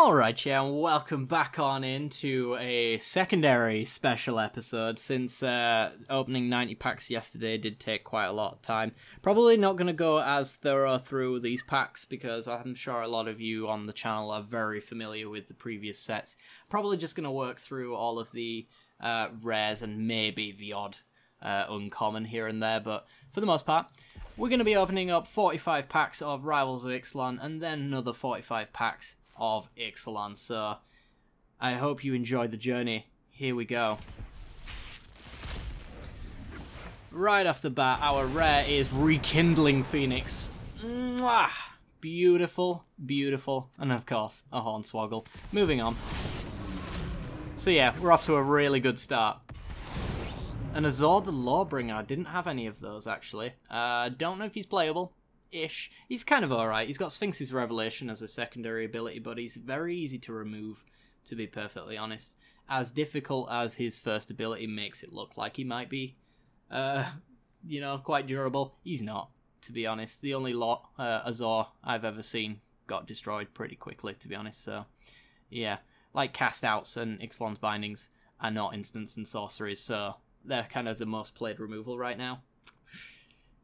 Alright, yeah, and welcome back on into a secondary special episode, since opening 90 packs yesterday did take quite a lot of time. Probably not going to go as thorough through these packs, because I'm sure a lot of you on the channel are very familiar with the previous sets. Probably just going to work through all of the rares and maybe the odd uncommon here and there, but for the most part, we're going to be opening up 45 packs of Rivals of Ixalan, and then another 45 packs of Ixalan, so I hope you enjoyed the journey. Here we go. Right off the bat, our rare is Rekindling Phoenix. Mwah! Beautiful, beautiful, and of course, a Hornswoggle. Moving on. So yeah, we're off to a really good start. And Azor the Lawbringer, I didn't have any of those actually. Don't know if he's playable. Ish. He's kind of alright. He's got Sphinx's Revelation as a secondary ability, but he's very easy to remove, to be perfectly honest. As difficult as his first ability makes it look like he might be, you know, quite durable, he's not, to be honest. The only lot Azor I've ever seen got destroyed pretty quickly, to be honest, so yeah. Like Cast Outs and Ixalan's Bindings are not instants and sorceries, so they're kind of the most played removal right now.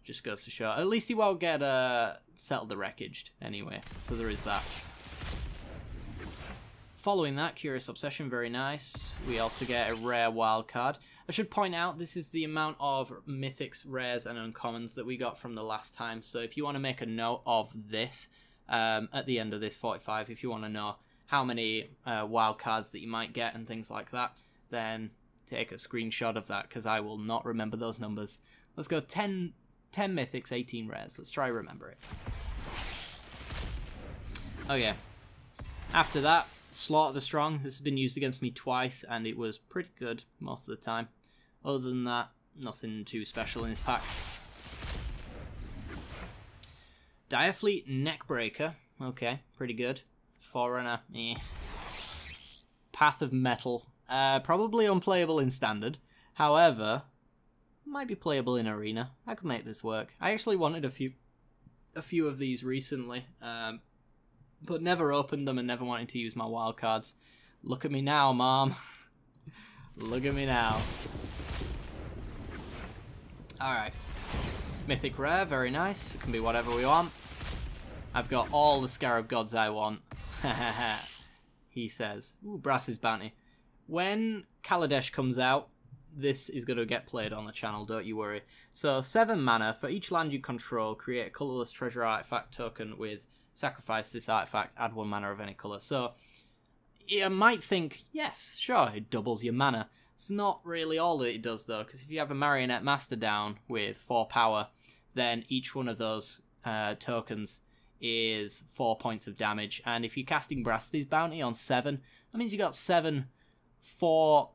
Just goes to show. At least he won't get Settle the Wreckaged anyway, so there is that. Following that, Curious Obsession, very nice. We also get a rare wild card. I should point out this is the amount of mythics, rares, and uncommons that we got from the last time. So if you want to make a note of this at the end of this 45, if you want to know how many wild cards that you might get and things like that, then take a screenshot of that, because I will not remember those numbers. Let's go 10 mythics, 18 rares. Let's try remember it. Okay. After that, Slaughter the Strong. This has been used against me twice, and it was pretty good most of the time. Other than that, nothing too special in this pack. Direfleet Neckbreaker. Okay, pretty good. Forerunner, eh. Path of Metal. Probably unplayable in Standard. However, might be playable in Arena. I could make this work. I actually wanted a few of these recently, but never opened them and never wanted to use my wildcards. Look at me now, Mom. Look at me now. Alright. Mythic Rare, very nice. It can be whatever we want. I've got all the Scarab Gods I want. He says. Ooh, Brass's Bounty. When Kaladesh comes out, this is going to get played on the channel, don't you worry. So, 7 mana. For each land you control, create a colourless treasure artifact token with sacrifice this artifact, add 1 mana of any colour. So, you might think, yes, sure, it doubles your mana. It's not really all that it does, though, because if you have a Marionette Master down with 4 power, then each one of those tokens is 4 points of damage. And if you're casting Brass's Bounty on 7, that means you got 7 4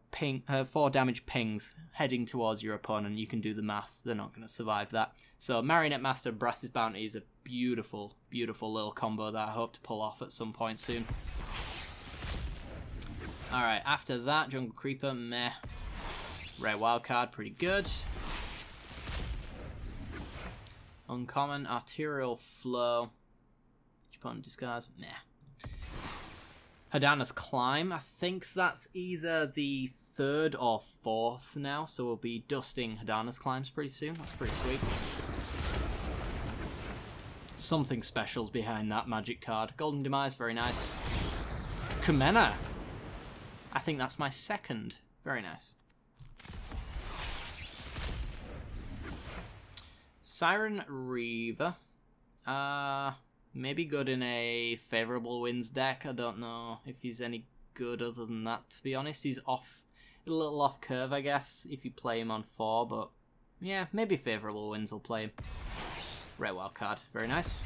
damage pings heading towards your opponent. You can do the math. They're not going to survive that. So Marionette Master, Brass's Bounty is a beautiful, beautiful little combo that I hope to pull off at some point soon. Alright, after that, Jungle Creeper, meh. Rare Wildcard, pretty good. Uncommon, Arterial Flow. Each opponent discards, meh. Hadana's Climb, I think that's either the 3rd or 4th now, so we'll be dusting Hadana's Climbs pretty soon. That's pretty sweet. Something special's behind that magic card. Golden Demise, very nice. Kumena, I think that's my 2nd. Very nice. Siren Reaver. Maybe good in a Favourable Winds deck. I don't know if he's any good other than that, to be honest. He's a little off curve, I guess, if you play him on 4, but yeah, maybe Favourable Winds will play him. Rare wild card, very nice.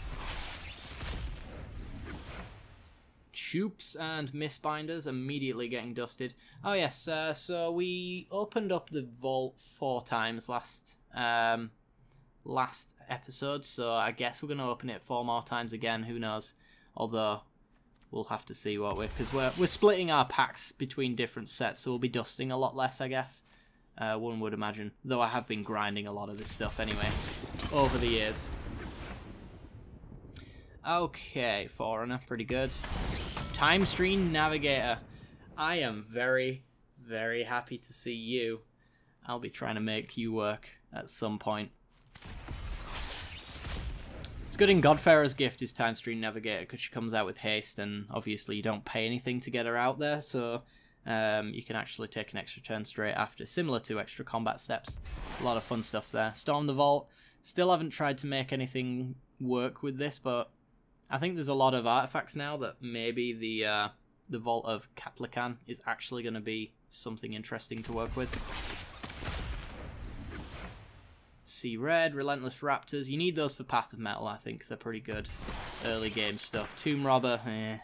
Choops and Mistbinders immediately getting dusted. Oh yes, so we opened up the vault 4 times last episode, so I guess we're going to open it 4 more times again, who knows, although we'll have to see what because we're splitting our packs between different sets, so we'll be dusting a lot less, I guess, one would imagine, though I have been grinding a lot of this stuff anyway over the years. Okay, Forerunner, pretty good. Time Stream Navigator. I am very, very happy to see you. I'll be trying to make you work at some point. It's good in Godfarer's gift is Time Stream Navigator because she comes out with haste, and obviously you don't pay anything to get her out there, so you can actually take an extra turn straight after, similar to extra combat steps. A lot of fun stuff there. Storm the Vault. Still haven't tried to make anything work with this, but I think there's a lot of artifacts now that maybe the Vault of Catlacan is actually going to be something interesting to work with. Sea Red, Relentless Raptors. You need those for Path of Metal, I think. They're pretty good early game stuff. Tomb Robber, I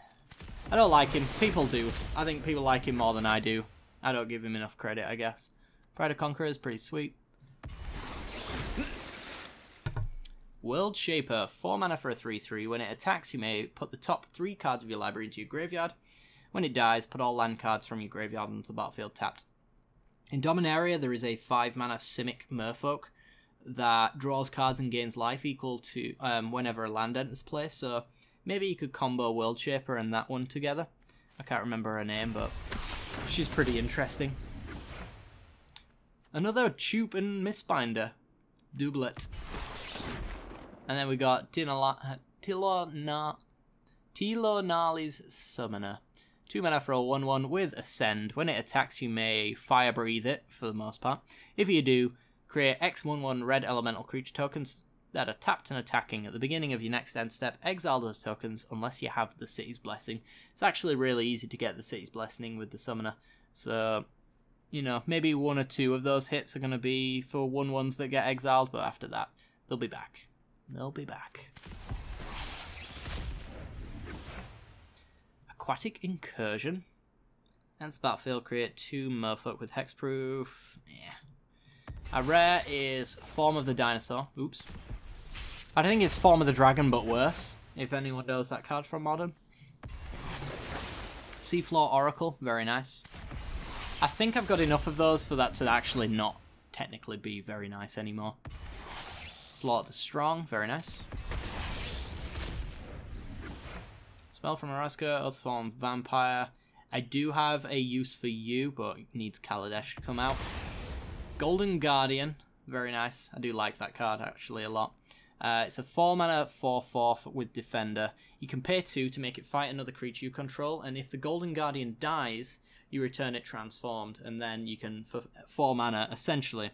don't like him. People do. I think people like him more than I do. I don't give him enough credit, I guess. Pride of Conqueror is pretty sweet. World Shaper, 4 mana for a 3/3. When it attacks, you may put the top 3 cards of your library into your graveyard. When it dies, put all land cards from your graveyard onto the battlefield tapped. In Dominaria, there is a 5 mana Simic Merfolk that draws cards and gains life equal to whenever a land enters play, so maybe you could combo World Shaper and that one together. I can't remember her name, but she's pretty interesting. Another Choop and Mistbinder. Doublet. And then we got Tilonali's Summoner. 2 mana for a 1/1 with Ascend. When it attacks, you may Fire Breathe it, for the most part. If you do, create X 1/1 red elemental creature tokens that are tapped and attacking. At the beginning of your next end step, exile those tokens unless you have the City's Blessing. It's actually really easy to get the City's Blessing with the Summoner. So, you know, maybe 1 or 2 of those hits are going to be for 1/1s that get exiled, but after that, they'll be back. They'll be back. Aquatic Incursion. Ends battlefield, create 2 Merfolk with hexproof. Yeah. A rare is Form of the Dinosaur. Oops. I think it's Form of the Dragon, but worse, if anyone knows that card from Modern. Seafloor Oracle, very nice. I think I've got enough of those for that to actually not technically be very nice anymore. Slaughter the Strong, very nice. Spell from Araska, Oathform Vampire. I do have a use for you, but it needs Kaladesh to come out. Golden Guardian, very nice. I do like that card actually a lot. It's a 4 mana 4/4 with Defender. You can pay 2 to make it fight another creature you control, and if the Golden Guardian dies, you return it transformed, and then you can, for 4 mana, essentially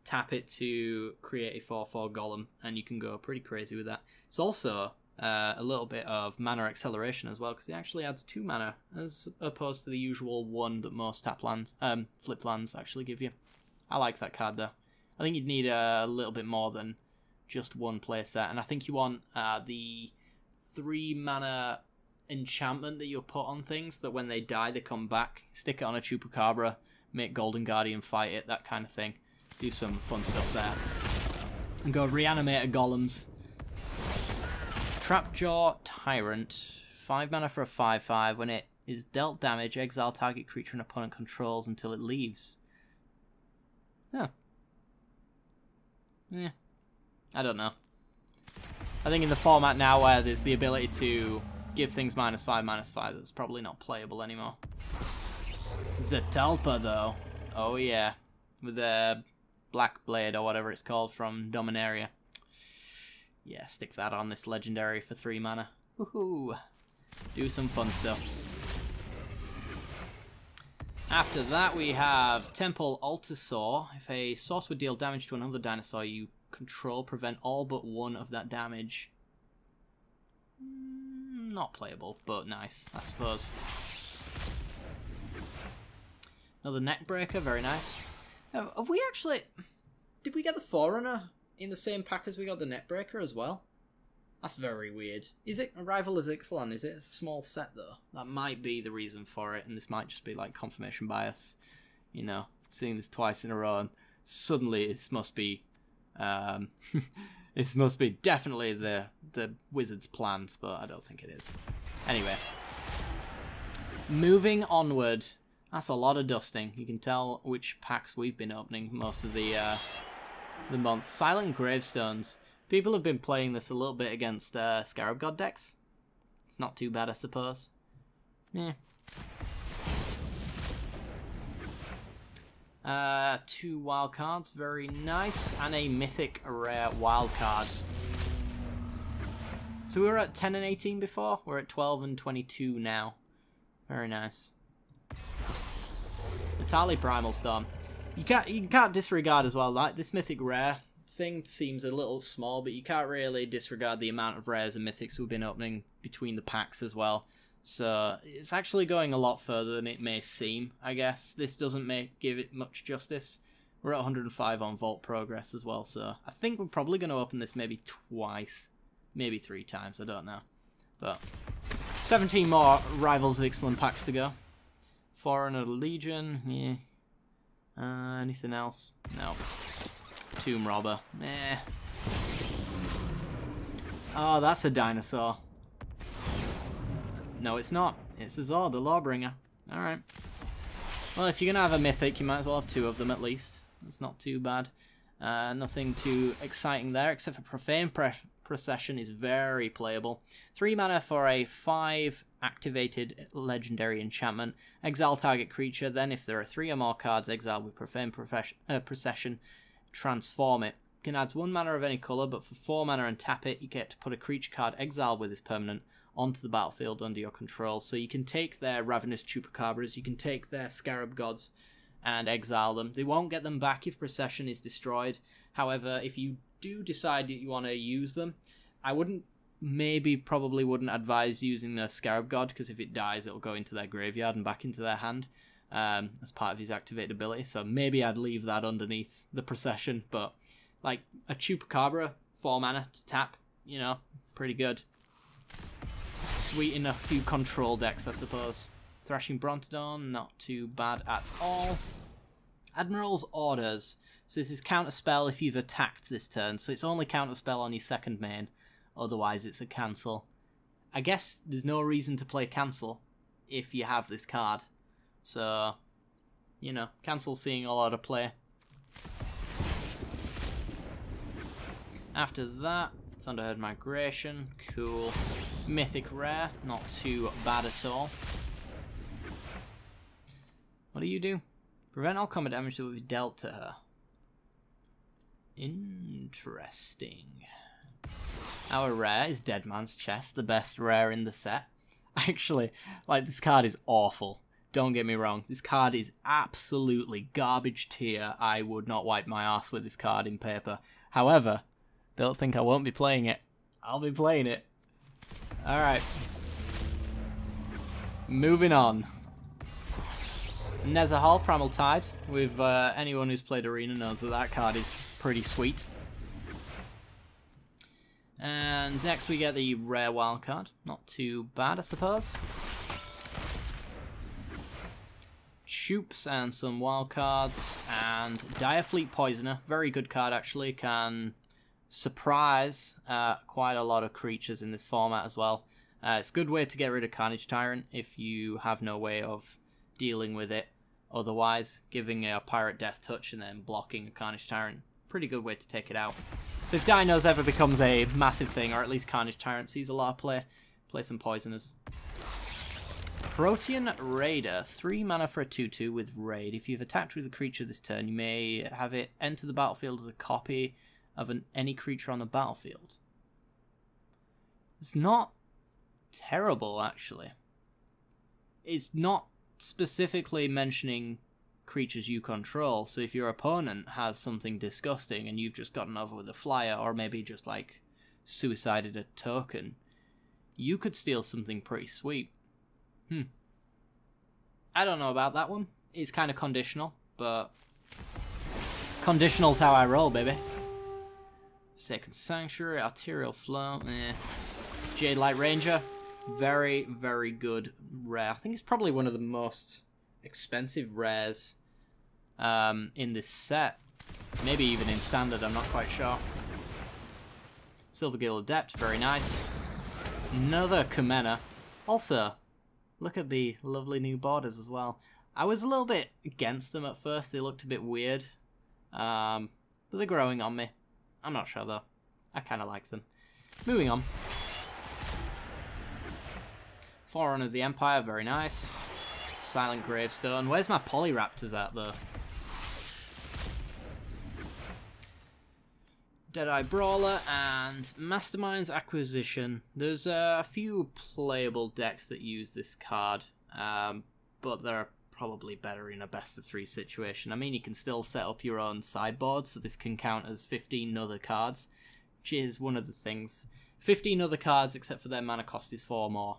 tap it to create a 4/4 Golem, and you can go pretty crazy with that. It's also a little bit of mana acceleration as well, because it actually adds 2 mana as opposed to the usual 1 that most tap lands, flip lands actually give you. I like that card though. I think you'd need a little bit more than just 1 playset, and I think you want the 3 mana enchantment that you'll put on things that when they die they come back. Stick it on a Chupacabra, make Golden Guardian fight it, that kind of thing. Do some fun stuff there. And go Reanimator Golems. Trapjaw Tyrant. 5 mana for a 5/5. When it is dealt damage, exile target creature an opponent controls until it leaves. Huh. Yeah. I don't know. I think in the format now where there's the ability to give things -5/-5, that's probably not playable anymore. Zetalpa, though. Oh, yeah. With the Black Blade or whatever it's called from Dominaria. Yeah, stick that on this legendary for 3 mana. Woohoo! Do some fun stuff. After that, we have Temple Altasaur. If a source would deal damage to another dinosaur you control, prevent all but 1 of that damage. Not playable, but nice, I suppose. Another Neckbreaker, very nice. Have we actually... Did we get the Forerunner in the same pack as we got the Neckbreaker as well? That's very weird. Is it Arrival of Ixalan? Is it a small set, though? That might be the reason for it, and this might just be like confirmation bias. You know, seeing this twice in a row, and suddenly this must be... this must be definitely the Wizards' plans, but I don't think it is. Anyway. Moving onward. That's a lot of dusting. You can tell which packs we've been opening most of the month. Silent Gravestones. People have been playing this a little bit against Scarab God decks. It's not too bad, I suppose. Yeah. 2 wild cards, very nice, and a mythic rare wild card. So we were at 10 and 18 before, we're at 12 and 22 now. Very nice. Itali Primal Storm. You can't disregard as well, like this mythic rare thing seems a little small, but you can't really disregard the amount of rares and mythics we've been opening between the packs as well. So it's actually going a lot further than it may seem, I guess. This doesn't give it much justice. We're at 105 on Vault Progress as well, so I think we're probably going to open this maybe twice, maybe 3 times, I don't know. But 17 more Rivals of Ixalan packs to go. Foreigner Legion, yeah. Anything else? No. Tomb Robber, eh. Oh, that's a dinosaur. No, it's not. It's a Zord, the Lawbringer. Alright. Well, if you're going to have a mythic, you might as well have 2 of them at least. That's not too bad. Nothing too exciting there, except for Profane Procession is very playable. 3 mana for a 5 activated legendary enchantment. Exile target creature, then if there are 3 or more cards exiled with Profane Procession, transform it. You can add 1 mana of any colour, but for 4 mana and tap it, you get to put a creature card exiled with this permanent onto the battlefield under your control. So you can take their Ravenous Chupacabras, you can take their Scarab Gods and exile them. They won't get them back if Procession is destroyed. However, if you do decide that you want to use them, I probably wouldn't advise using the Scarab God, because if it dies, it'll go into their graveyard and back into their hand as part of his activated ability. So maybe I'd leave that underneath the Procession, but like a Chupacabra, 4 mana to tap, you know, pretty good. Sweeten a few control decks, I suppose. Thrashing Brontodon, not too bad at all. Admiral's Orders. So this is counterspell if you've attacked this turn. So it's only counterspell on your second main. Otherwise it's a cancel. I guess there's no reason to play cancel if you have this card. So, you know, cancel's seeing a lot of play. After that, Thunderherd Migration, cool. Mythic Rare, not too bad at all. What do you do? Prevent all combat damage that will be dealt to her. Interesting. Our rare is Dead Man's Chest, the best rare in the set. Actually, like, this card is awful. Don't get me wrong, this card is absolutely garbage tier. I would not wipe my ass with this card in paper. However, don't think I won't be playing it. I'll be playing it. Alright. Moving on. Nezahal, Primal Tide. With anyone who's played Arena knows that that card is pretty sweet. And next we get the rare wild card. Not too bad, I suppose. Shoops and some wild cards. And Direfleet Poisoner. Very good card, actually. Can surprise quite a lot of creatures in this format as well. It's a good way to get rid of Carnage Tyrant if you have no way of dealing with it. Otherwise, giving a Pirate Death Touch and then blocking a Carnage Tyrant, pretty good way to take it out. So if Dinos ever becomes a massive thing, or at least Carnage Tyrant sees a lot of play some Poisoners. Protean Raider, 3 mana for a 2/2 with Raid. If you've attacked with a creature this turn, you may have it enter the battlefield as a copy of any creature on the battlefield. It's not terrible, actually. It's not specifically mentioning creatures you control, so if your opponent has something disgusting and you've just gotten over with a flyer, or maybe just like suicided a token, you could steal something pretty sweet. I don't know about that one. It's kind of conditional, but conditional's how I roll, baby. Second Sanctuary, Arterial Flow, Jade Light Ranger, very, very good rare. I think it's probably one of the most expensive rares in this set. Maybe even in Standard, I'm not quite sure. Silvergill Adept, very nice. Another Kumena. Also, look at the lovely new borders as well. I was a little bit against them at first. They looked a bit weird. But they're growing on me. I'm not sure though. I kind of like them. Moving on. Forerunner of the Empire, very nice. Silent Gravestone. Where's my Polyraptors at, though? Deadeye Brawler and Mastermind's Acquisition. There's a few playable decks that use this card, but they're probably better in a best of 3 situation. I mean, you can still set up your own sideboard, so this can count as 15 other cards, which is one of the things. 15 other cards, except for their mana cost is 4 more,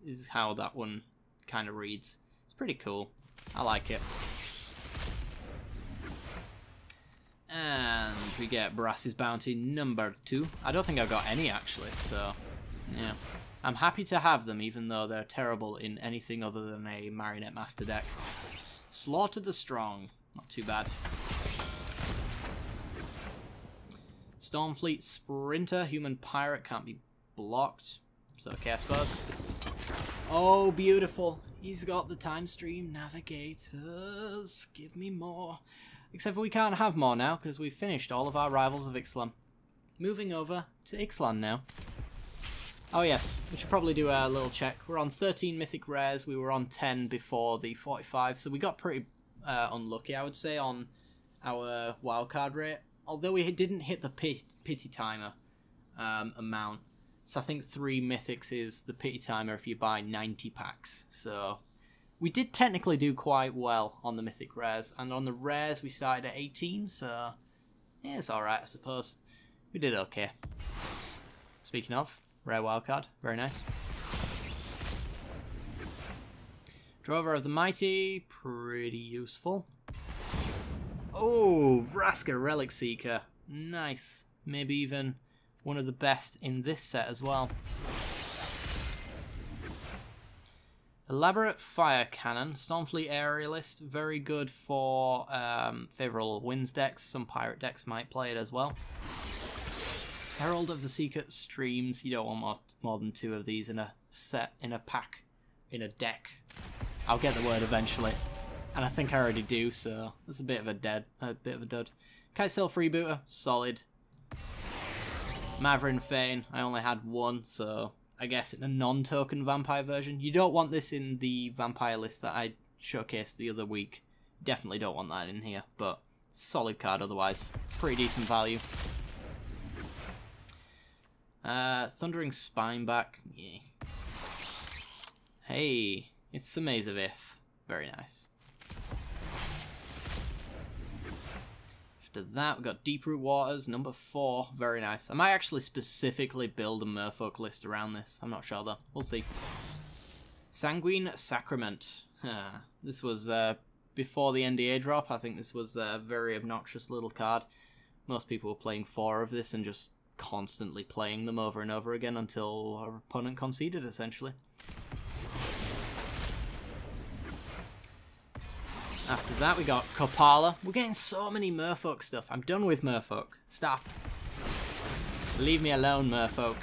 is how that one kind of reads. It's pretty cool. I like it. And we get Brass's Bounty number 2. I don't think I got any, actually, so yeah. I'm happy to have them, even though they're terrible in anything other than a Marionette Master deck. Slaughter the Strong. Not too bad. Stormfleet Sprinter. Human Pirate can't be blocked. So, okay, I suppose. Oh, beautiful. He's got the Time Stream Navigators. Give me more. Except for we can't have more now, because we've finished all of our Rivals of Ixalan. Moving over to Ixalan now. Oh yes, we should probably do a little check. We're on 13 Mythic Rares, we were on 10 before the 45, so we got pretty unlucky, I would say, on our wildcard rate. Although we didn't hit the pity timer amount. So I think 3 Mythics is the pity timer if you buy 90 packs. So we did technically do quite well on the Mythic Rares, and on the Rares we started at 18, so yeah, it's alright, I suppose. We did okay. Speaking of, rare wildcard, very nice. Drover of the Mighty, pretty useful. Oh, Vraska Relic Seeker, nice. Maybe even one of the best in this set as well. Elaborate Fire Cannon, Stormfleet Aerialist, very good for favourable winds decks. Some pirate decks might play it as well. Herald of the Secret Streams, you don't want more than 2 of these in a set, in a pack, in a deck. I'll get the word eventually, and I think I already do, so that's a bit of a dud. Kitesail Freebooter, solid. Maverin Fane, I only had 1, so I guess in a non-token vampire version. You don't want this in the vampire list that I showcased the other week. Definitely don't want that in here, but solid card otherwise. Pretty decent value. Thundering Spineback. Yeah. Hey, it's the Maze of Ith. Very nice. After that, we've got Deeproot Waters, number 4. Very nice. I might actually specifically build a Merfolk list around this. I'm not sure, though. We'll see. Sanguine Sacrament. This was before the NDA drop. I think this was a very obnoxious little card. Most people were playing 4 of this and just constantly playing them over and over again until our opponent conceded, essentially. After that, we got Kopala. We're getting so many Merfolk stuff. I'm done with Merfolk. Stop. Leave me alone, Merfolk.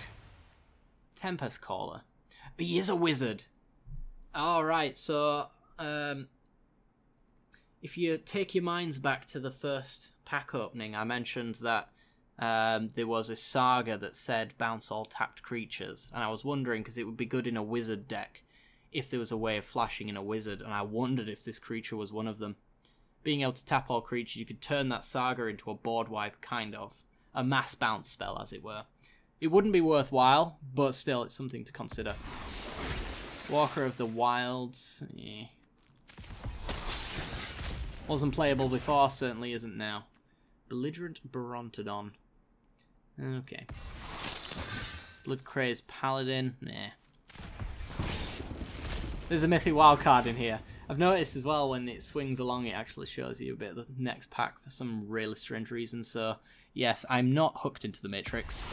Tempest Caller. He is a wizard. Alright, so if you take your minds back to the first pack opening, I mentioned that there was a saga that said bounce all tapped creatures, and I was wondering, because it would be good in a wizard deck, if there was a way of flashing in a wizard, and I wondered if this creature was one of them. Being able to tap all creatures, you could turn that saga into a board wipe, kind of. A mass bounce spell, as it were. It wouldn't be worthwhile, but still, it's something to consider. Walker of the Wilds. Yeah. Wasn't playable before, certainly isn't now. Belligerent Barontodon. Okay. Bloodcrazed Paladin. Nah. There's a Mythic Wildcard in here. I've noticed as well when it swings along, it actually shows you a bit of the next pack for some really strange reason. So, yes, I'm not hooked into the Matrix.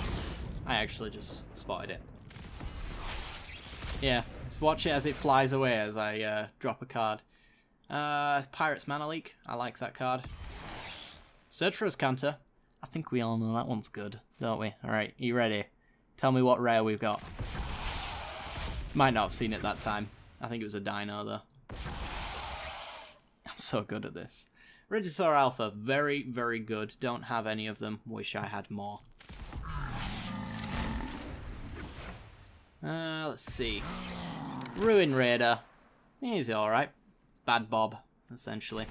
I actually just spotted it. Yeah, just watch it as it flies away as I drop a card. Pirate's Mana Leak. I like that card. Search for Canter. I think we all know that one's good, don't we? Alright, you ready? Tell me what rare we've got. Might not have seen it that time. I think it was a dino, though. I'm so good at this. Regisaur Alpha, very, very good. Don't have any of them. Wish I had more. Let's see. Ruin Raider. He's alright. It's Bad Bob, essentially.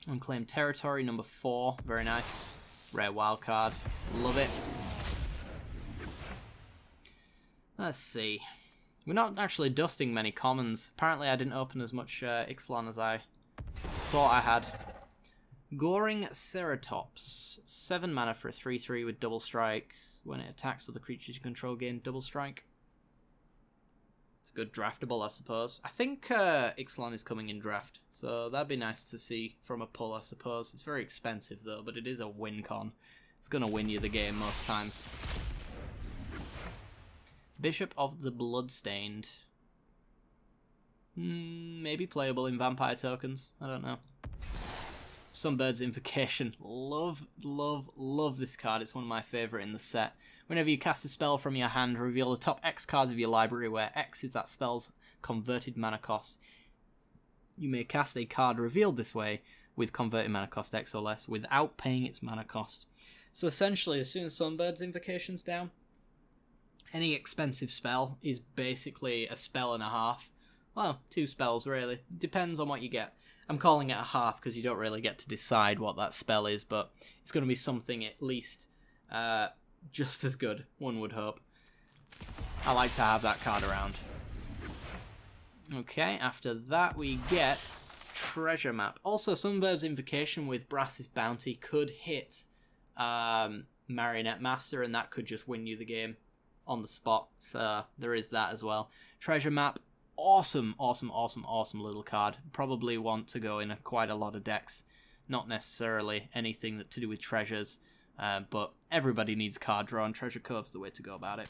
Unclaimed Territory, number 4. Very nice. Rare wildcard. Love it. Let's see. We're not actually dusting many commons. Apparently I didn't open as much Ixalan as I thought I had. Goring Ceratops. 7 mana for a 3/3 with double strike. When it attacks other creatures you control, gain double strike. It's good draftable, I suppose. I think Ixalan is coming in draft, so that'd be nice to see from a pull, I suppose. It's very expensive, though, but it is a win con. It's going to win you the game most times. Bishop of the Bloodstained. Maybe playable in Vampire tokens. I don't know. Sunbird's Invocation. Love, love, love this card. It's one of my favourite in the set. Whenever you cast a spell from your hand, reveal the top X cards of your library, where X is that spell's converted mana cost. You may cast a card revealed this way with converted mana cost X or less without paying its mana cost. So essentially, as soon as Sunbird's Invocation's down, any expensive spell is basically a spell and a half. Well, 2 spells, really. Depends on what you get. I'm calling it a half because you don't really get to decide what that spell is, but it's going to be something at least just as good, one would hope. I like to have that card around. Okay, after that we get Treasure Map. Also, Sunbird's Invocation with Brass's Bounty could hit Marionette Master, and that could just win you the game on the spot. So there is that as well. Treasure Map. Awesome, awesome, awesome, awesome little card. Probably want to go in quite a lot of decks. Not necessarily anything to do with treasures, but everybody needs card draw, and Treasure Cove's the way to go about it.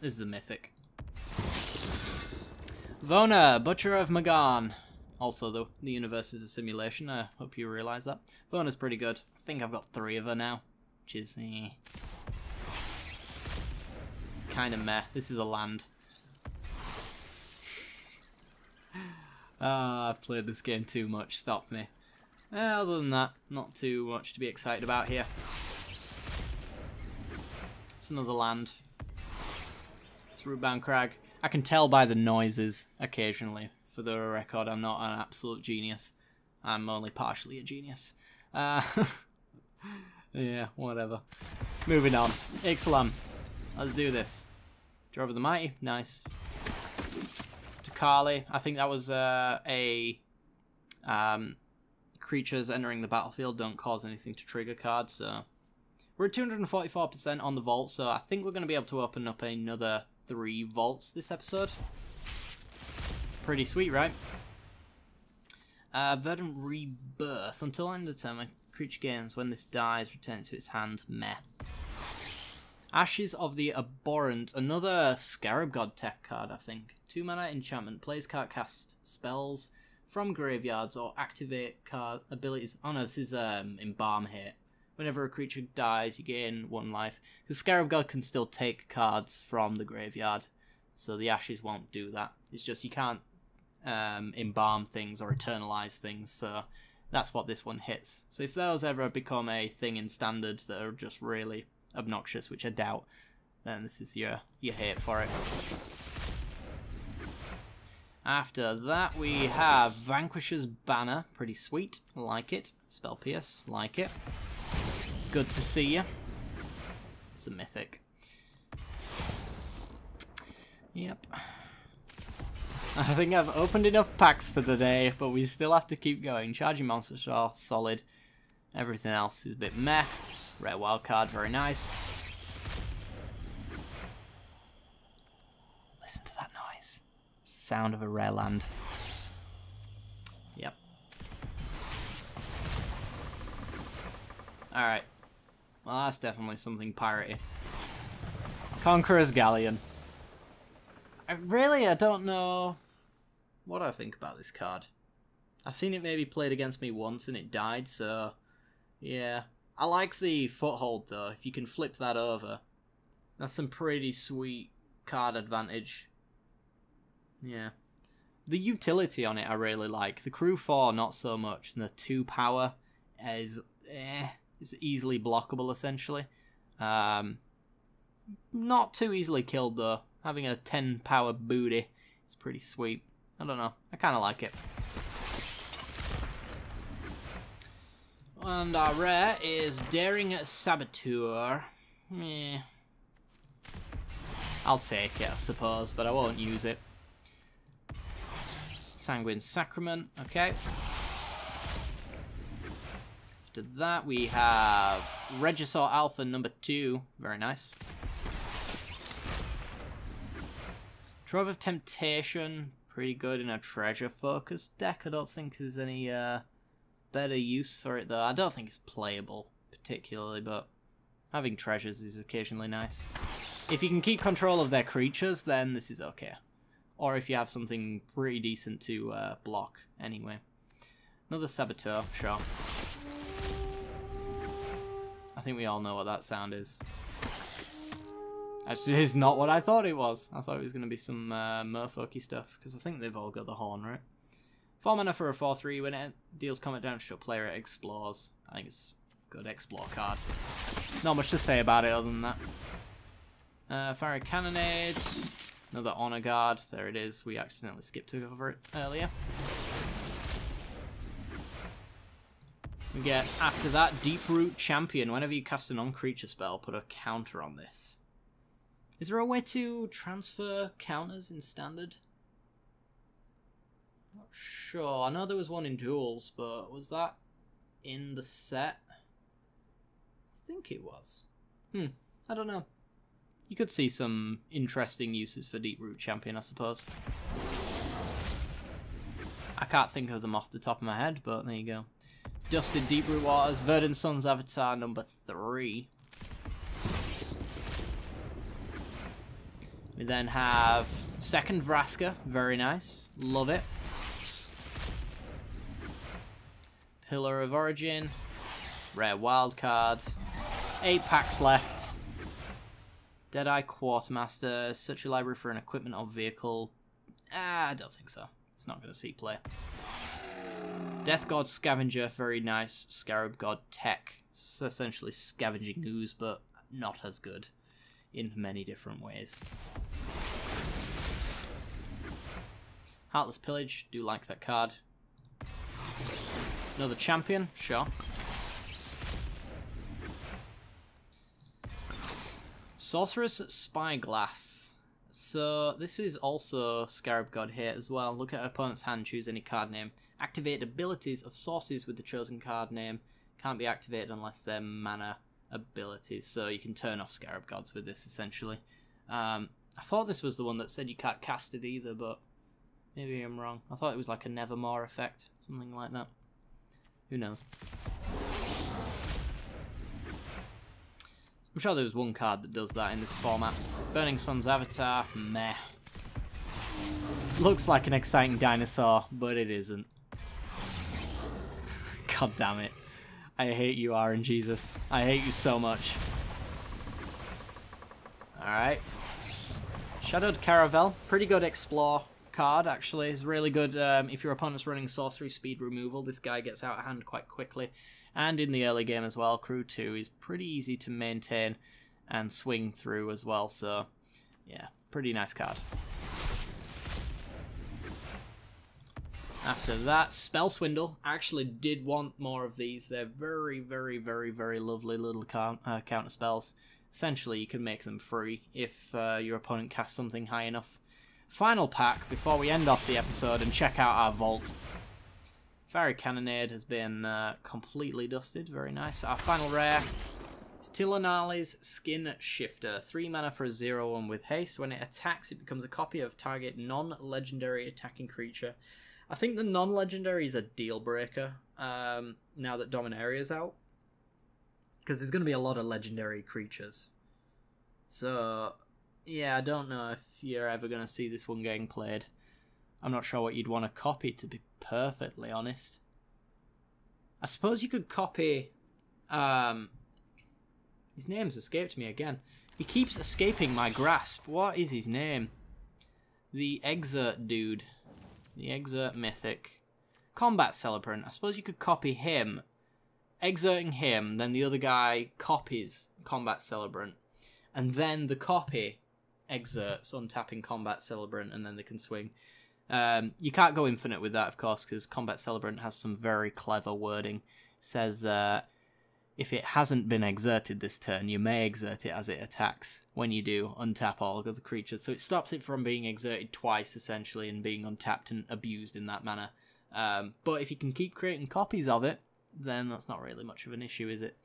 This is a mythic. Vona, Butcher of Magan. Also, the universe is a simulation. I hope you realise that. Vona's pretty good. I think I've got 3 of her now, which is... kind of meh. This is a land. I've played this game too much. Stop me. Other than that, not too much to be excited about here. It's another land. It's Rootbound Crag. I can tell by the noises occasionally. For the record, I'm not an absolute genius. I'm only partially a genius. Yeah, whatever. Moving on. Ixalan. Let's do this. Draw over the Mighty. Nice. Takali. I think that was creatures entering the battlefield don't cause anything to trigger cards, so... We're at 244% on the vault, so I think we're going to be able to open up another 3 vaults this episode. Pretty sweet, right? Verdant Rebirth. Until end of turn, a creature gains. When this dies, return it to its hand. Meh. Ashes of the Abhorrent. Another Scarab God tech card, I think. 2 mana enchantment. Plays card cast spells from graveyards or activate card abilities. Oh no, this is Embalm Hate. Whenever a creature dies, you gain 1 life. Because Scarab God can still take cards from the graveyard. So the Ashes won't do that. It's just you can't embalm things or eternalize things. So that's what this one hits. So if those ever become a thing in Standard that are just really obnoxious, which I doubt, then this is your hate for it. After that we have Vanquisher's Banner. Pretty sweet. Like it. Spell Pierce. Like it. Good to see you. It's a mythic. Yep. I think I've opened enough packs for the day, but we still have to keep going. Charging Monsters are solid. Everything else is a bit meh. Rare wildcard, very nice. Listen to that noise. It's the sound of a rare land. Yep. Alright. Well, that's definitely something piratey. Conqueror's Galleon. I don't know what I think about this card. I've seen it maybe played against me once and it died, so... yeah. I like the foothold, though. If you can flip that over, that's some pretty sweet card advantage. Yeah. The utility on it I really like. The crew 4, not so much. And the 2 power is easily blockable, essentially. Not too easily killed though. Having a 10 power booty is pretty sweet. I don't know. I kind of like it. And our rare is Daring Saboteur. Meh. I'll take it, I suppose, but I won't use it. Sanguine Sacrament, okay. After that, we have Regisaur Alpha number 2. Very nice. Trove of Temptation. Pretty good in a treasure-focused deck. I don't think there's any better use for it, though. I don't think it's playable, particularly, but having treasures is occasionally nice. If you can keep control of their creatures, then this is okay. Or if you have something pretty decent to block, anyway. Another Saboteur, sure. I think we all know what that sound is. Actually, it's not what I thought it was. I thought it was going to be some merfolky stuff, because I think they've all got the horn, right? 4 mana for a 4/3. When it deals combat damage to a player, it explores. I think it's a good explore card. Not much to say about it other than that. Fiery Cannonade. Another Honor Guard. There it is. We accidentally skipped over it earlier. We get, after that, Deep-Root Champion. Whenever you cast a non-creature spell, put a counter on this. Is there a way to transfer counters in Standard? Not sure. I know there was one in Duels, but was that in the set? I think it was. I don't know. You could see some interesting uses for Deep-Root Champion, I suppose. I can't think of them off the top of my head, but there you go. Dusted Deep-Root Waters, Verdant Sun's Avatar number 3. We then have second Vraska, very nice, love it. Pillar of Origin, rare wildcard, 8 packs left. Deadeye Quartermaster, such a library for an equipment or vehicle. I don't think so. It's not going to see play. Death God Scavenger, very nice. Scarab God Tech. It's essentially scavenging ooze, but not as good in many different ways. Heartless Pillage, do like that card. Another champion, sure. Sorceress Spyglass. So this is also Scarab God here as well. Look at opponent's hand, choose any card name. Activate abilities of sources with the chosen card name. Can't be activated unless they're mana abilities. So you can turn off Scarab Gods with this, essentially. I thought this was the one that said you can't cast it either, but maybe I'm wrong. I thought it was like a Nevermore effect, something like that. Who knows? I'm sure there was one card that does that in this format. Burning Sun's Avatar, meh. Looks like an exciting dinosaur, but it isn't. God damn it. I hate you, RNGesus. I hate you so much. Alright. Shadowed Caravel. Pretty good explore card, actually. It's really good if your opponent's running sorcery speed removal. This guy gets out of hand quite quickly. And in the early game as well, Crew 2 is pretty easy to maintain and swing through as well. So, yeah, pretty nice card. After that, Spell Swindle. I actually did want more of these. They're very, very, very, very lovely little counter spells. Essentially, you can make them free if your opponent casts something high enough. Final pack before we end off the episode and check out our vault. Fiery Cannonade has been completely dusted. Very nice. Our final rare is Tilanali's Skin Shifter. 3 mana for a 0/1 with haste. When it attacks, it becomes a copy of target non-legendary attacking creature. I think the non-legendary is a deal breaker now that Dominaria is out. Because there's going to be a lot of legendary creatures. So, yeah, I don't know if you're ever going to see this one getting played. I'm not sure what you'd want to copy, to be perfectly honest. I suppose you could copy... his name's escaped me again. He keeps escaping my grasp. What is his name? The Exert dude. The Exert Mythic. Combat Celebrant. I suppose you could copy him exerting him, then the other guy copies Combat Celebrant, and then the copy exerts, untapping Combat Celebrant, and then they can swing. You can't go infinite with that, of course, because Combat Celebrant has some very clever wording. It says, if it hasn't been exerted this turn, you may exert it as it attacks. When you do, untap all of the creatures. So it stops it from being exerted twice, essentially, and being untapped and abused in that manner. But if you can keep creating copies of it, then that's not really much of an issue, is it?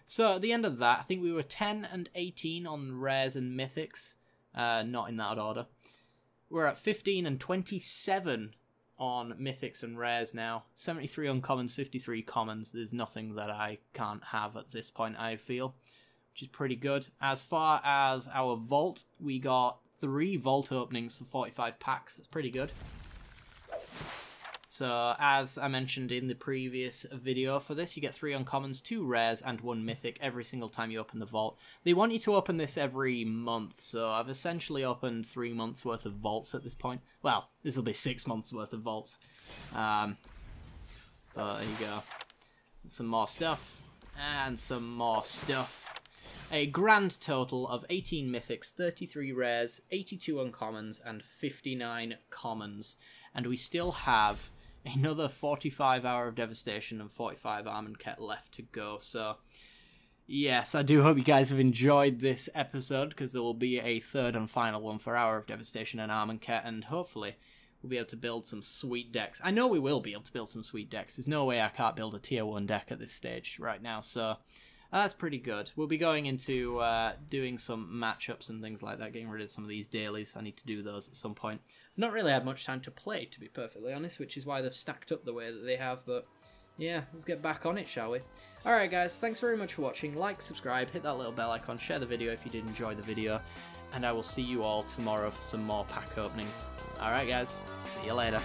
So at the end of that, I think we were 10 and 18 on rares and mythics. Not in that order. We're at 15 and 27 on mythics and rares now. 73 uncommons, 53 commons. There's nothing that I can't have at this point, I feel, which is pretty good. As far as our vault, we got 3 vault openings for 45 packs. That's pretty good. So, as I mentioned in the previous video for this, you get 3 uncommons, 2 rares, and 1 mythic every single time you open the vault. They want you to open this every month, so I've essentially opened 3 months worth of vaults at this point. Well, this will be 6 months worth of vaults. But there you go. Some more stuff, and some more stuff. A grand total of 18 mythics, 33 rares, 82 uncommons, and 59 commons. And we still have another 45 Hour of Devastation and 45 Armand Ket left to go. So, yes, I do hope you guys have enjoyed this episode, because there will be a third and final one for Hour of Devastation and Armand Ket, and hopefully we'll be able to build some sweet decks. I know we will be able to build some sweet decks. There's no way I can't build a tier 1 deck at this stage right now, so that's pretty good. We'll be going into doing some matchups and things like that, getting rid of some of these dailies. I need to do those at some point. I've not really had much time to play, to be perfectly honest, which is why they've stacked up the way that they have, but yeah, let's get back on it, shall we? Alright guys, thanks very much for watching. Like, subscribe, hit that little bell icon, share the video if you did enjoy the video, and I will see you all tomorrow for some more pack openings. Alright guys, see you later.